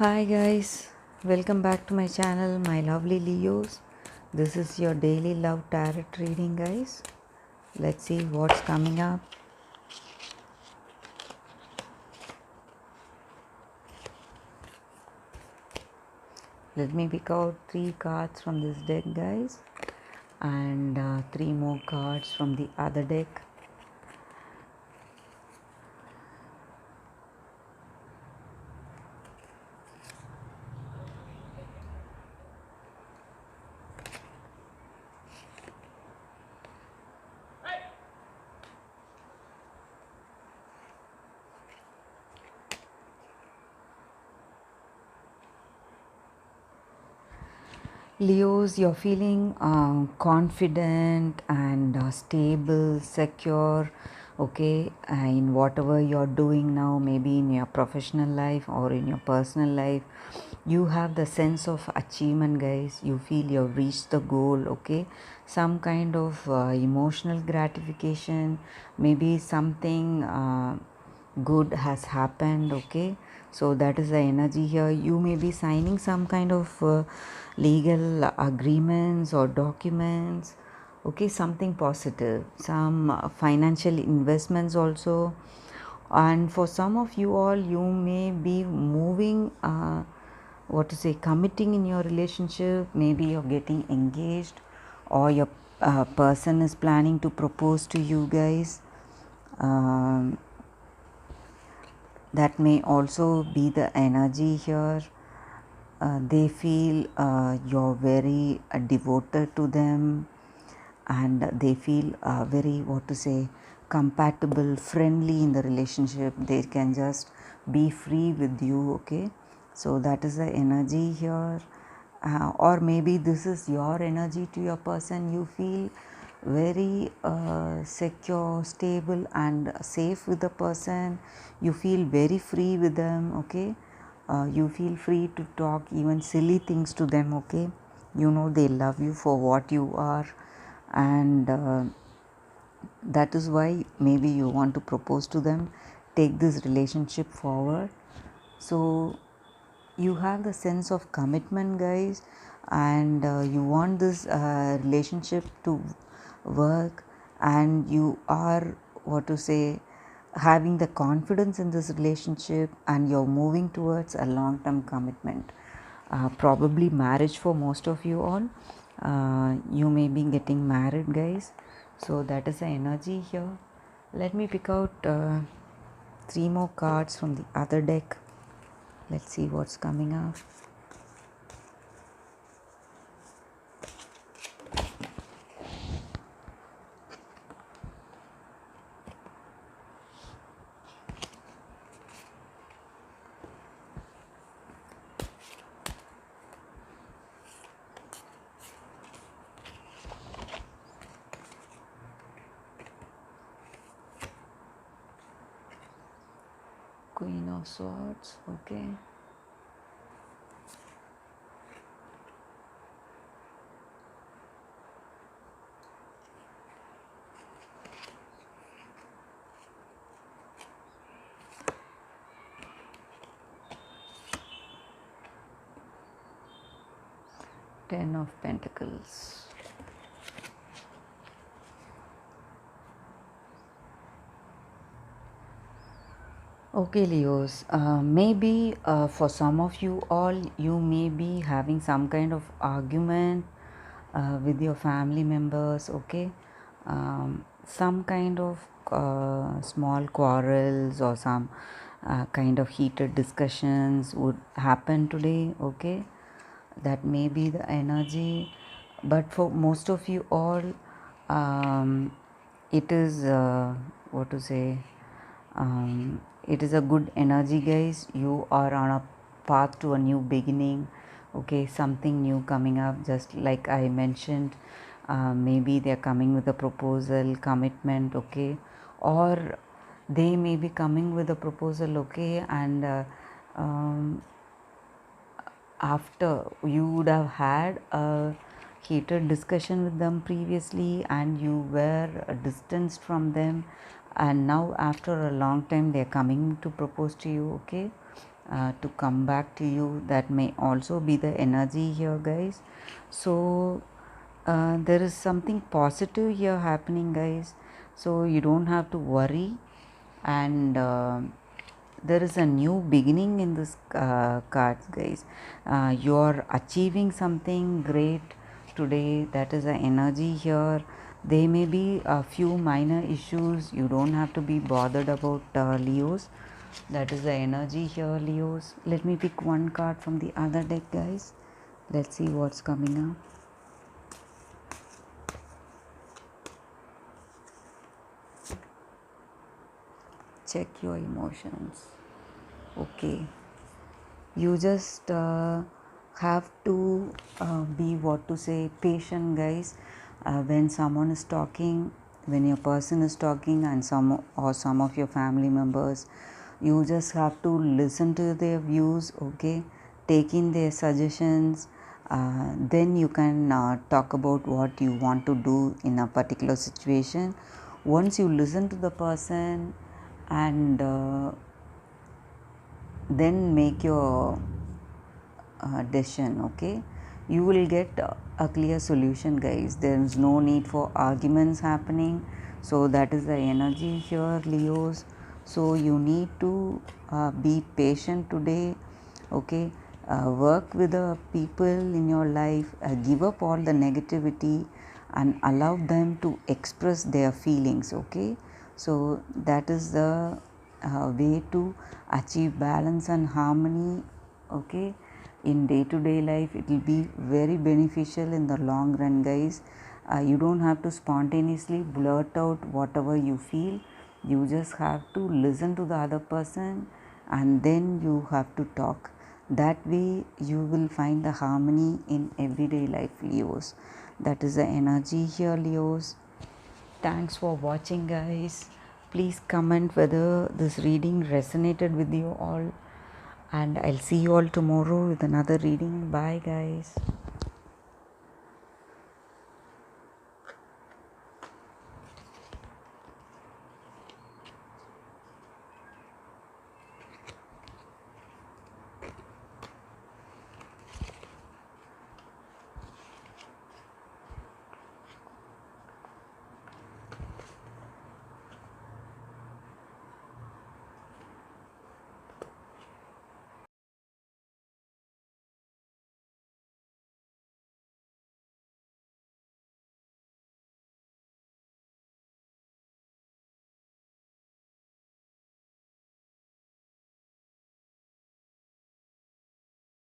Hi guys, welcome back to my channel, my lovely Leos. This is your daily love tarot reading, guys. Let's see what's coming up. Let me pick out 3 cards from this deck, guys, and 3 more cards from the other deck. Leos, you're feeling confident and stable, secure, okay, in whatever you're doing now, maybe in your professional life or in your personal life. You have the sense of achievement, guys. You feel you've reached the goal, okay. Some kind of emotional gratification, maybe something good has happened, okay. So that is the energy here. You may be signing some kind of legal agreements or documents, okay, something positive, some financial investments also. And for some of you all, you may be moving committing in your relationship. Maybe you're getting engaged, or your person is planning to propose to you, guys. That may also be the energy here. They feel you're very devoted to them, and they feel very compatible, friendly in the relationship. They can just be free with you, okay. So that is the energy here. Or maybe this is your energy to your person. You feel very secure, stable and safe with the person. You feel very free with them, okay. You feel free to talk even silly things to them, okay. You know they love you for what you are, and that is why maybe you want to propose to them, take this relationship forward. So you have the sense of commitment, guys, and you want this relationship to work, and you are having the confidence in this relationship, and you're moving towards a long term commitment, probably marriage for most of you all. You may be getting married, guys. So that is the energy here. Let me pick out 3 more cards from the other deck. Let's see what's coming up. Queen of Swords, okay. Ten of Pentacles. Okay, Leos, maybe for some of you all, you may be having some kind of argument with your family members, okay. Some kind of small quarrels or some kind of heated discussions would happen today, okay. That may be the energy, but for most of you all, it is it is a good energy, guys. You are on a path to a new beginning, okay. Something new coming up, just like I mentioned. Maybe they're coming with a proposal, commitment, okay, or they may be coming with a proposal, okay, and after you would have had a heated discussion with them previously, and you were distanced from them, and now after a long time they are coming to propose to you, okay. to come back to you. That may also be the energy here, guys. So there is something positive here happening, guys, so you don't have to worry. And there is a new beginning in this cards, guys. You're achieving something great today. That is the energy here. There may be a few minor issues, you don't have to be bothered about, Leos. That is the energy here, Leos. Let me pick one card from the other deck, guys. Let's see what's coming up. Check your emotions. Okay, you just have to be, what to say, patient, guys. When someone is talking, when your person is talking, and some of your family members, you just have to listen to their views, okay, take in their suggestions. Then you can talk about what you want to do in a particular situation. Once you listen to the person and then make your decision, okay, you will get a clear solution, guys. There is no need for arguments happening. So that is the energy here, Leos. So you need to be patient today, okay. Work with the people in your life, give up all the negativity and allow them to express their feelings, okay. So that is the way to achieve balance and harmony, okay, in day-to-day life. It will be very beneficial in the long run, guys. You don't have to spontaneously blurt out whatever you feel. You just have to listen to the other person and then you have to talk. That way you will find the harmony in everyday life, Leos. That is the energy here, Leos. Thanks for watching, guys. Please comment whether this reading resonated with you all, and I'll see you all tomorrow with another reading. Bye, guys.